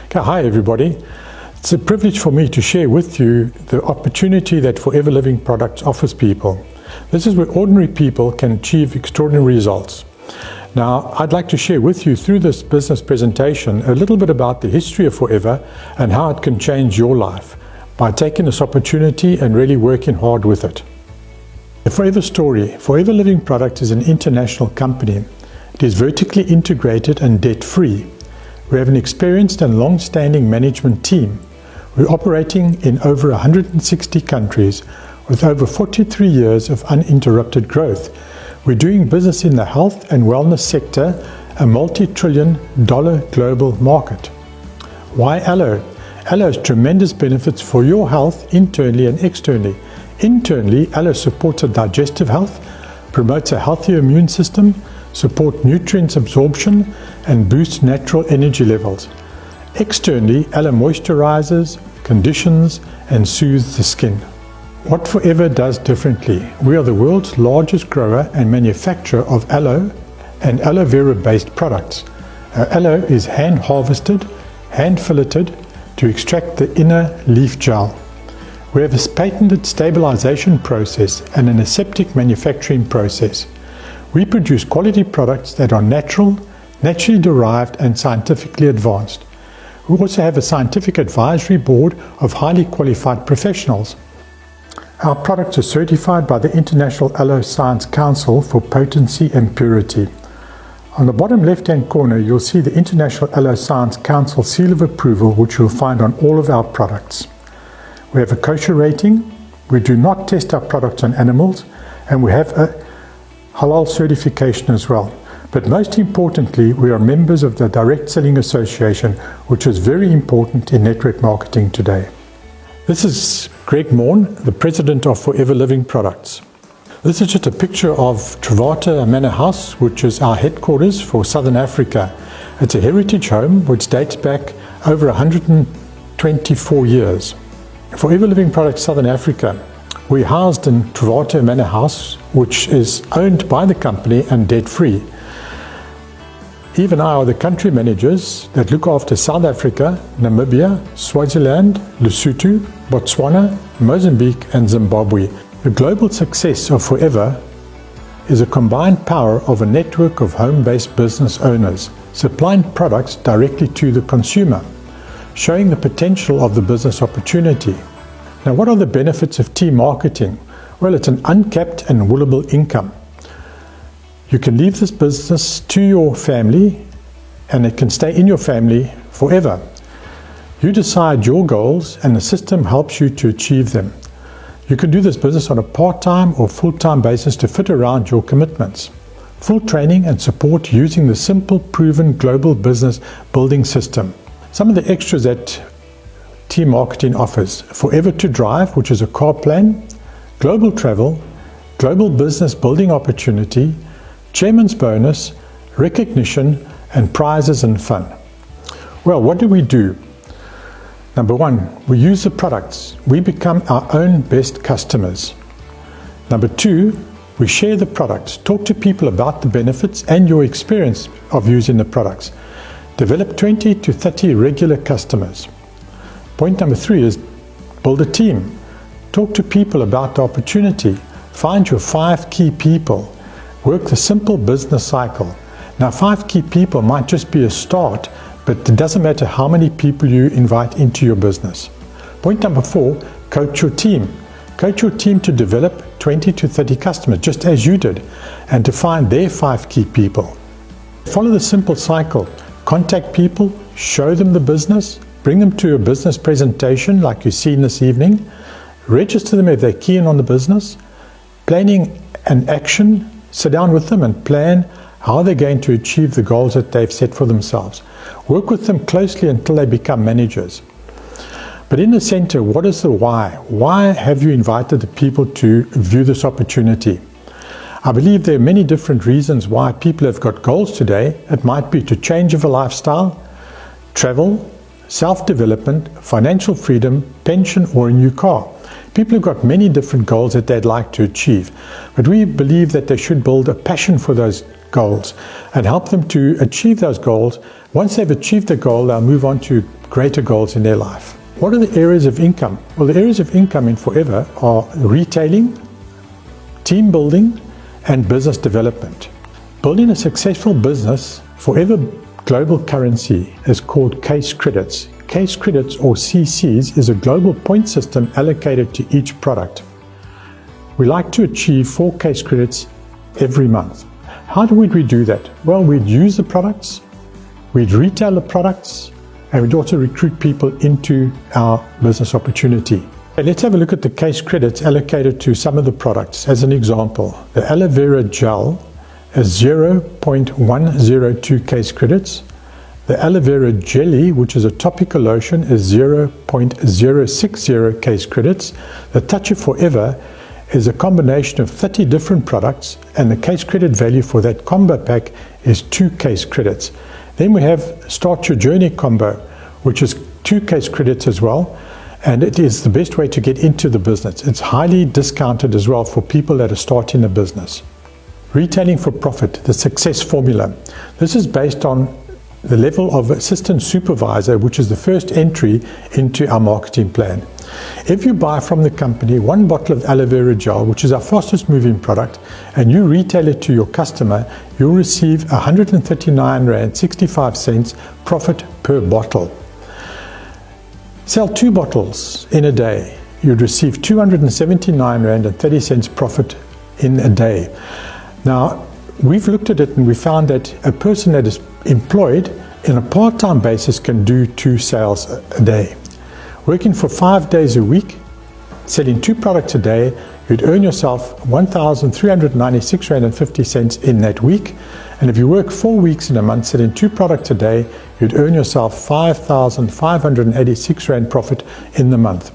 Okay, hi everybody. It's a privilege for me to share with you the opportunity that Forever Living Products offers people. This is where ordinary people can achieve extraordinary results. Now, I'd like to share with you through this business presentation a little bit about the history of Forever and how it can change your life by taking this opportunity and really working hard with it. The Forever story. Forever Living Products is an international company. It is vertically integrated and debt-free. We have an experienced and long-standing management team. We're operating in over 160 countries with over 43 years of uninterrupted growth. We're doing business in the health and wellness sector, a multi-trillion-dollar global market. Why aloe? Aloe has tremendous benefits for your health internally and externally. Internally, aloe supports a digestive health, promotes a healthier immune system, support nutrients absorption, and boosts natural energy levels. Externally, aloe moisturizes, conditions, and soothes the skin. What Forever does differently: we are the world's largest grower and manufacturer of aloe and aloe vera based products. Our aloe is hand harvested, hand filleted to extract the inner leaf gel. We have a patented stabilization process and an aseptic manufacturing process. We produce quality products that are natural, naturally derived, and scientifically advanced. We also have a scientific advisory board of highly qualified professionals. Our products are certified by the International Aloe Science Council for potency and purity. On the bottom left-hand corner, you'll see the International Aloe Science Council seal of approval, which you'll find on all of our products. We have a kosher rating. We do not test our products on animals, and we have a halal certification as well. But most importantly, we are members of the Direct Selling Association, which is very important in network marketing today. This is Greg Morn, the president of Forever Living Products. This is just a picture of Trevata Manor House, which is our headquarters for Southern Africa. It's a heritage home which dates back over 124 years. Forever Living Products Southern Africa. We're housed in Trevata Manor House, which is owned by the company and debt-free. Eve and I are the country managers that look after South Africa, Namibia, Swaziland, Lesotho, Botswana, Mozambique, and Zimbabwe. The global success of Forever is a combined power of a network of home-based business owners, supplying products directly to the consumer, showing the potential of the business opportunity. Now, what are the benefits of team marketing? Well, it's an uncapped and willable income. You can leave this business to your family and it can stay in your family forever. You decide your goals and the system helps you to achieve them. You can do this business on a part-time or full-time basis to fit around your commitments. Full training and support using the simple, proven global business building system. Some of the extras that team marketing offers: Forever to Drive, which is a car plan, global travel, global business building opportunity, chairman's bonus, recognition, and prizes and fun. Well, what do? Number one, we use the products. We become our own best customers. Number two, we share the products. Talk to people about the benefits and your experience of using the products. Develop 20 to 30 regular customers. Point number three is build a team. Talk to people about the opportunity. Find your 5 key people. Work the simple business cycle. Now, 5 key people might just be a start, but it doesn't matter how many people you invite into your business. Point number 4, coach your team. Coach your team to develop 20 to 30 customers, just as you did, and to find their 5 key people. Follow the simple cycle. Contact people, show them the business, bring them to a business presentation like you've seen this evening, register them if they're keen on the business, planning and action. Sit down with them and plan how they're going to achieve the goals that they've set for themselves. Work with them closely until they become managers. But in the center, what is the why? Why have you invited the people to view this opportunity? I believe there are many different reasons why people have got goals today. It might be to change of a lifestyle, travel, self-development, financial freedom, pension, or a new car. People have got many different goals that they'd like to achieve, but we believe that they should build a passion for those goals and help them to achieve those goals. Once they've achieved the goal, they'll move on to greater goals in their life. What are the areas of income? Well, the areas of income in Forever are retailing, team building, and business development. Building a successful business, Forever global currency is called case credits. Case credits, or CCs, is a global point system allocated to each product. We like to achieve 4 case credits every month. How would we do that? Well, we'd use the products, we'd retail the products, and we'd also recruit people into our business opportunity. Okay, let's have a look at the case credits allocated to some of the products. As an example, the aloe vera gel is 0.102 case credits. The aloe vera jelly, which is a topical lotion, is 0.060 case credits. The Touch of Forever is a combination of 30 different products, and the case credit value for that combo pack is 2 case credits. Then we have Start Your Journey combo, which is 2 case credits as well, and it is the best way to get into the business. It's highly discounted as well for people that are starting a business. Retailing for Profit, the success formula. This is based on the level of assistant supervisor, which is the first entry into our marketing plan. If you buy from the company 1 bottle of aloe vera gel, which is our fastest moving product, and you retail it to your customer, you'll receive R139.65 profit per bottle. Sell 2 bottles in a day, you'd receive R279.30 profit in a day. Now, we've looked at it and we found that a person that is employed in a part-time basis can do 2 sales a day. Working for 5 days a week, selling 2 products a day, you'd earn yourself R1,396.50 in that week. And if you work 4 weeks in a month, selling 2 products a day, you'd earn yourself R5,586 profit in the month.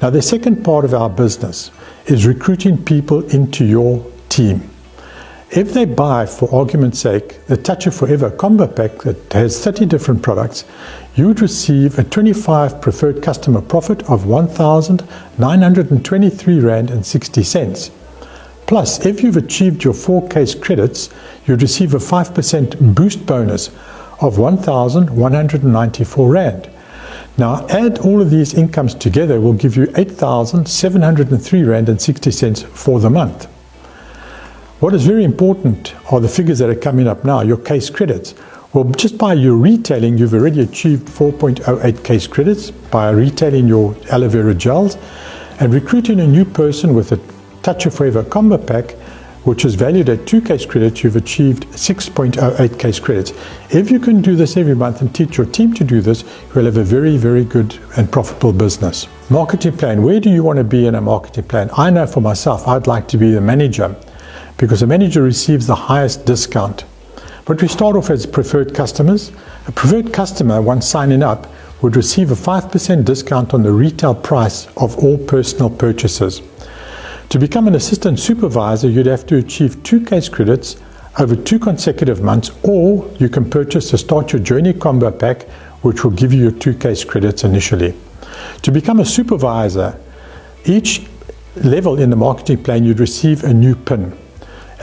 Now, the second part of our business is recruiting people into your team. If they buy, for argument's sake, the Touch of Forever combo pack that has 30 different products, you would receive a 25 preferred customer profit of R1,923.60. Plus, if you've achieved your 4 case credits, you'd receive a 5% boost bonus of R1,194. Now, add all of these incomes together will give you R8,703.60 for the month. What is very important are the figures that are coming up now, your case credits. Well, just by your retailing, you've already achieved 4.08 case credits by retailing your aloe vera gels, and recruiting a new person with a Touch of Forever combo pack, which is valued at 2 case credits, you've achieved 6.08 case credits. If you can do this every month and teach your team to do this, you'll have a very, very good and profitable business. Marketing plan. Where do you want to be in a marketing plan? I know for myself, I'd like to be the manager, because a manager receives the highest discount. But we start off as preferred customers. A preferred customer, once signing up, would receive a 5% discount on the retail price of all personal purchases. To become an assistant supervisor, you'd have to achieve 2 case credits over 2 consecutive months, or you can purchase the Start Your Journey combo pack, which will give you your 2 case credits initially. To become a supervisor, each level in the marketing plan, you'd receive a new PIN.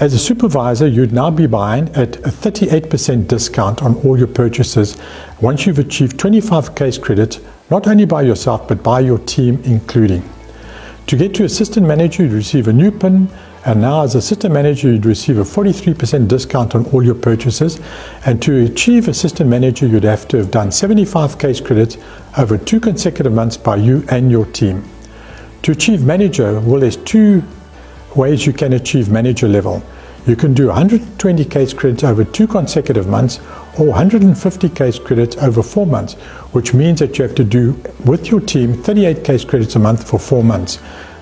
As a supervisor, you'd now be buying at a 38% discount on all your purchases once you've achieved 25 case credits, not only by yourself, but by your team including. To get to assistant manager, you'd receive a new PIN, and now as assistant manager, you'd receive a 43% discount on all your purchases. And to achieve assistant manager, you'd have to have done 75 case credits over 2 consecutive months by you and your team. To achieve manager, well, there's 2 ways you can achieve manager level. You can do 120 case credits over 2 consecutive months, or 150 case credits over 4 months, which means that you have to do with your team 38 case credits a month for 4 months.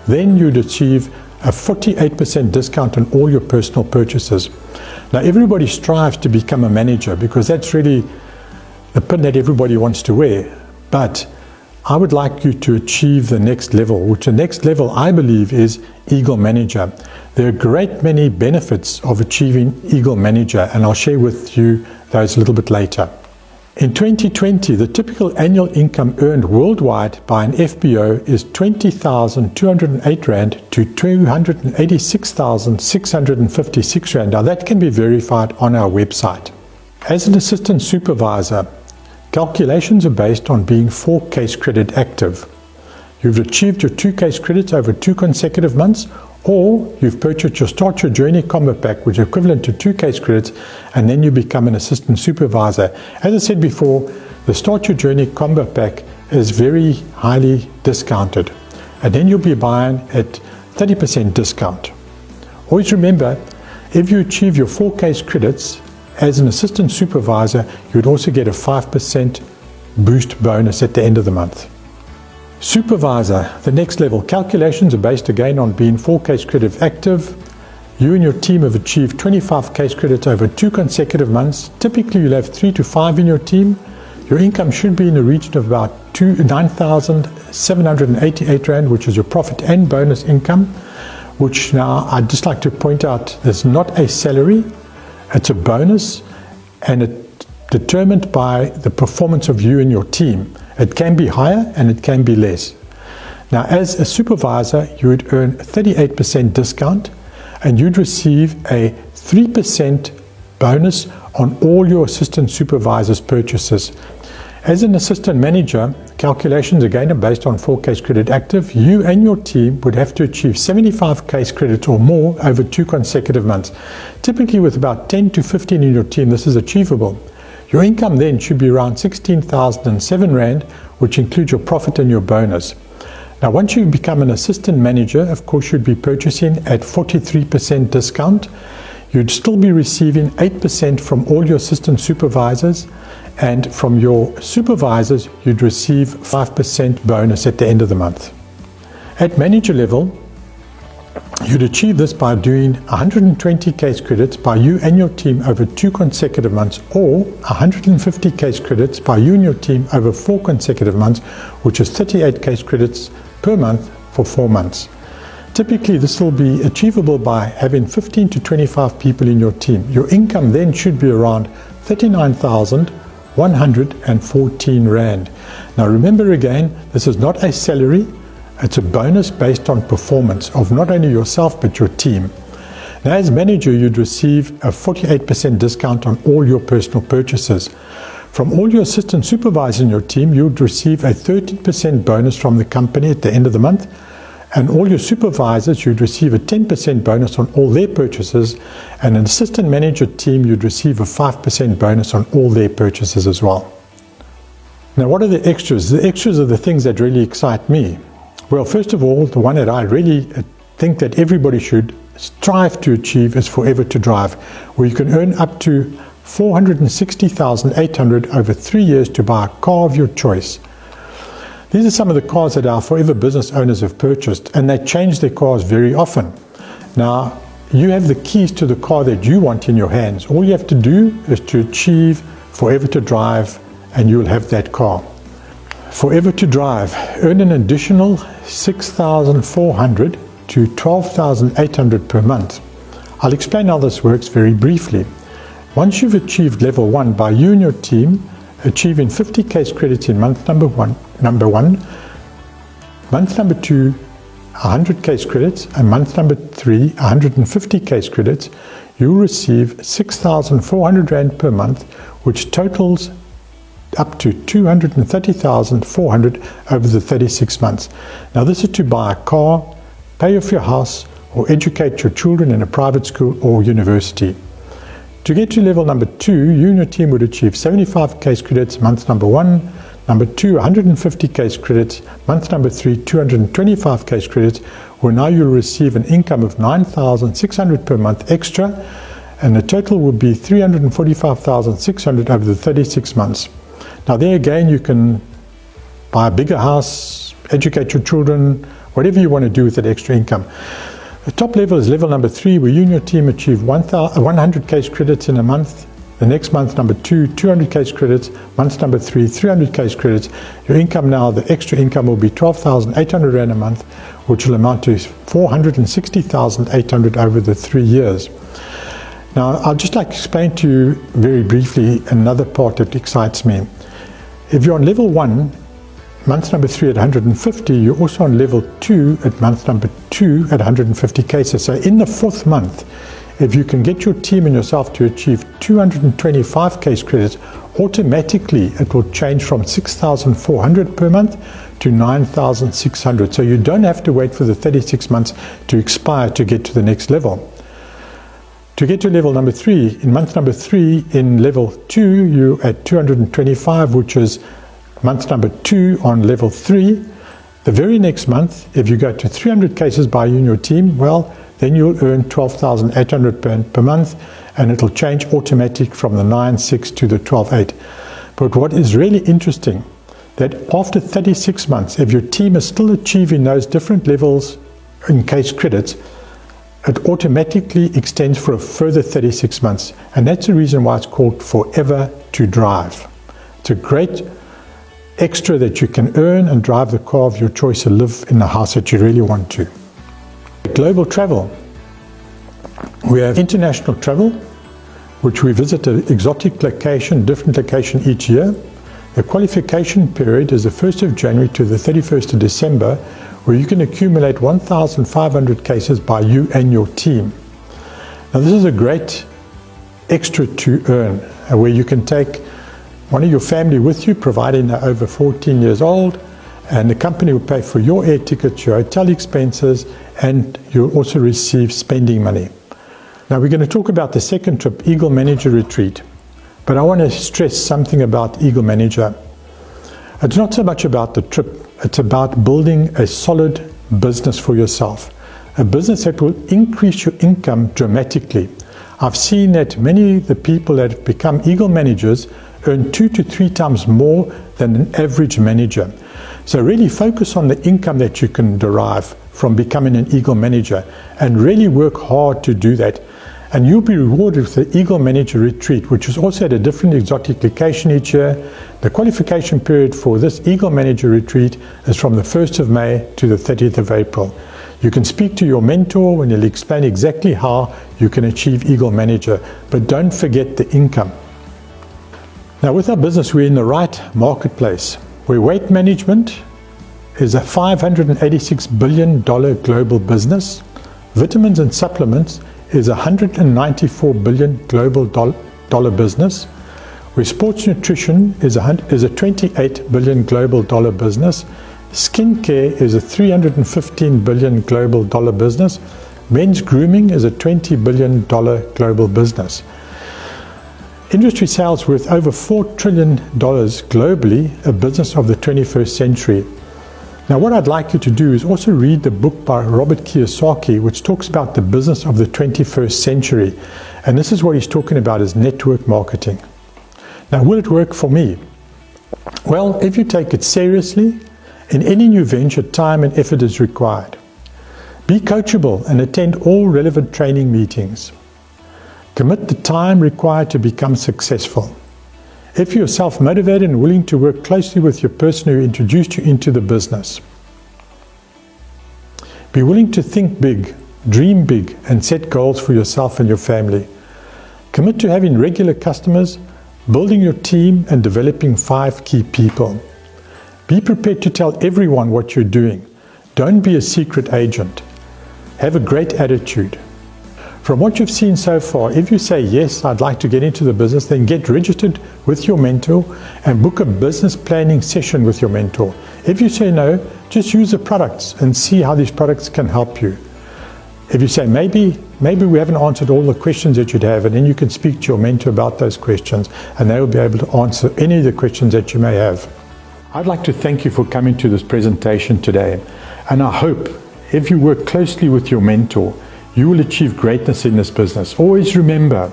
Then you'd achieve a 48% discount on all your personal purchases. Now, everybody strives to become a manager because that's really the pin that everybody wants to wear. But I would like you to achieve the next level, which the next level I believe is Eagle Manager. There are a great many benefits of achieving Eagle Manager, and I'll share with you those a little bit later. In 2020, the typical annual income earned worldwide by an FBO is 20,208 Rand to 286,656 Rand. Now that can be verified on our website. As an assistant supervisor, calculations are based on being 4 case credit active. You've achieved your 2 case credits over 2 consecutive months, or you've purchased your Start Your Journey combo pack, which is equivalent to 2 case credits, and then you become an assistant supervisor. As I said before, the Start Your Journey combo pack is very highly discounted, and then you'll be buying at 30% discount. Always remember, if you achieve your 4 case credits as an assistant supervisor, you would also get a 5% boost bonus at the end of the month. Supervisor, the next level. Calculations are based again on being 4 case credit active. You and your team have achieved 25 case credits over 2 consecutive months. Typically you'll have 3 to 5 in your team. Your income should be in the region of about 9,788 Rand, which is your profit and bonus income, which now I'd just like to point out is not a salary, it's a bonus, and it's determined by the performance of you and your team. It can be higher and it can be less. Now, as a supervisor, you would earn 38% discount and you'd receive a 3% bonus on all your assistant supervisors' purchases. As an assistant manager, calculations again are based on 4 case credit active. You and your team would have to achieve 75 case credits or more over 2 consecutive months. Typically with about 10 to 15 in your team, this is achievable. Your income then should be around 16,007 Rand, which includes your profit and your bonus. Now, once you become an assistant manager, of course, you'd be purchasing at 43% discount. You'd still be receiving 8% from all your assistant supervisors, and from your supervisors, you'd receive 5% bonus at the end of the month. At manager level, you'd achieve this by doing 120 case credits by you and your team over 2 consecutive months, or 150 case credits by you and your team over 4 consecutive months, which is 38 case credits per month for 4 months. Typically, this will be achievable by having 15 to 25 people in your team. Your income then should be around 39,114 Rand. Now remember again, this is not a salary. It's a bonus based on performance of not only yourself but your team. Now, as manager, you'd receive a 48% discount on all your personal purchases. From all your assistant supervisors in your team, you'd receive a 13% bonus from the company at the end of the month. And all your supervisors, you'd receive a 10% bonus on all their purchases. And an assistant manager team, you'd receive a 5% bonus on all their purchases as well. Now, what are the extras? The extras are the things that really excite me. Well, first of all, the one that I really think that everybody should strive to achieve is Forever to Drive, where you can earn up to 460,800 over 3 years to buy a car of your choice. These are some of the cars that our Forever business owners have purchased, and they change their cars very often. Now, you have the keys to the car that you want in your hands. All you have to do is to achieve Forever to Drive, and you'll have that car. Forever to Drive, earn an additional 6,400 to 12,800 per month. I'll explain how this works very briefly. Once you've achieved level 1 by you and your team achieving 50 case credits in month number one, month number 2, 100 case credits, and month number 3, 150 case credits, you'll receive 6,400 Rand per month, which totals up to 230,400 over the 36 months. Now, this is to buy a car, pay off your house, or educate your children in a private school or university. To get to level number 2, you and your team would achieve 75 case credits month number 1, number 2, 150 case credits, month number 3, 225 case credits, where now you'll receive an income of 9,600 per month extra, and the total will be 345,600 over the 36 months. Now, there again, you can buy a bigger house, educate your children, whatever you want to do with that extra income. The top level is level number 3, where you and your team achieve 100 case credits in a month. The next month, number 2, 200 case credits. Month number 3, 300 case credits. Your income now, the extra income will be 12,800 Rand a month, which will amount to 460,800 over the 3 years. Now, I'd just like to explain to you very briefly another part that excites me. If you're on level 1, month number 3 at 150, you're also on level 2 at month number 2 at 150 cases. So in the 4th month, if you can get your team and yourself to achieve 225 case credits, automatically it will change from 6,400 per month to 9,600. So you don't have to wait for the 36 months to expire to get to the next level. To get to level number 3, in month number 3, in level 2, you're at 225, which is month number 2 on level 3. The very next month, if you go to 300 cases by you and your team, well, then you'll earn 12,800 per month, and it'll change automatic from the 9,600 to the 12,800. But what is really interesting, that after 36 months, if your team is still achieving those different levels in case credits, it automatically extends for a further 36 months. And that's the reason why it's called Forever to Drive. It's a great extra that you can earn and drive the car of your choice and live in the house that you really want to. Global travel. We have international travel, which we visit an exotic location, different location each year. The qualification period is the 1st of January to the 31st of December, where you can accumulate 1,500 cases by you and your team. Now this is a great extra to earn, where you can take one of your family with you, providing they're over 14 years old, and the company will pay for your air tickets, your hotel expenses, and you'll also receive spending money. Now we're going to talk about the second trip, Eagle Manager Retreat. But I want to stress something about Eagle Manager. It's not so much about the trip, it's about building a solid business for yourself. A business that will increase your income dramatically. I've seen that many of the people that have become Eagle Managers earn 2 to 3 times more than an average manager. So really focus on the income that you can derive from becoming an Eagle Manager, and really work hard to do that. And you'll be rewarded with the Eagle Manager Retreat, which is also at a different exotic location each year. The qualification period for this Eagle Manager Retreat is from the 1st of May to the 30th of April. You can speak to your mentor and he'll explain exactly how you can achieve Eagle Manager, but don't forget the income. Now with our business, we're in the right marketplace, where weight management is a $586 billion global business. Vitamins and supplements is a $194 billion global dollar business, where sports nutrition is a $28 billion global dollar business. Skincare is a $315 billion global dollar business. Men's grooming is a $20 billion global business. Industry sales worth over $4 trillion globally, a business of the 21st century. Now what I'd like you to do is also read the book by Robert Kiyosaki, which talks about the business of the 21st century. And this is what he's talking about, is network marketing. Now will it work for me? Well, if you take it seriously, in any new venture, time and effort is required. Be coachable and attend all relevant training meetings. Commit the time required to become successful. If you're self-motivated and willing to work closely with your person who introduced you into the business. Be willing to think big, dream big, and set goals for yourself and your family. Commit to having regular customers, building your team, and developing 5 key people. Be prepared to tell everyone what you're doing. Don't be a secret agent. Have a great attitude. From what you've seen so far, if you say, yes, I'd like to get into the business, then get registered with your mentor and book a business planning session with your mentor. If you say no, just use the products and see how these products can help you. If you say, maybe we haven't answered all the questions that you'd have, and then you can speak to your mentor about those questions, and they will be able to answer any of the questions that you may have. I'd like to thank you for coming to this presentation today, and I hope if you work closely with your mentor, you will achieve greatness in this business. Always remember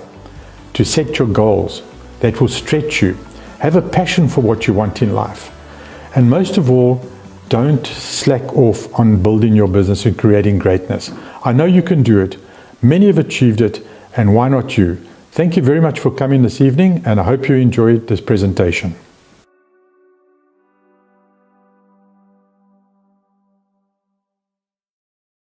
to set your goals that will stretch you. Have a passion for what you want in life. And most of all, don't slack off on building your business and creating greatness. I know you can do it. Many have achieved it, and why not you? Thank you very much for coming this evening, and I hope you enjoyed this presentation.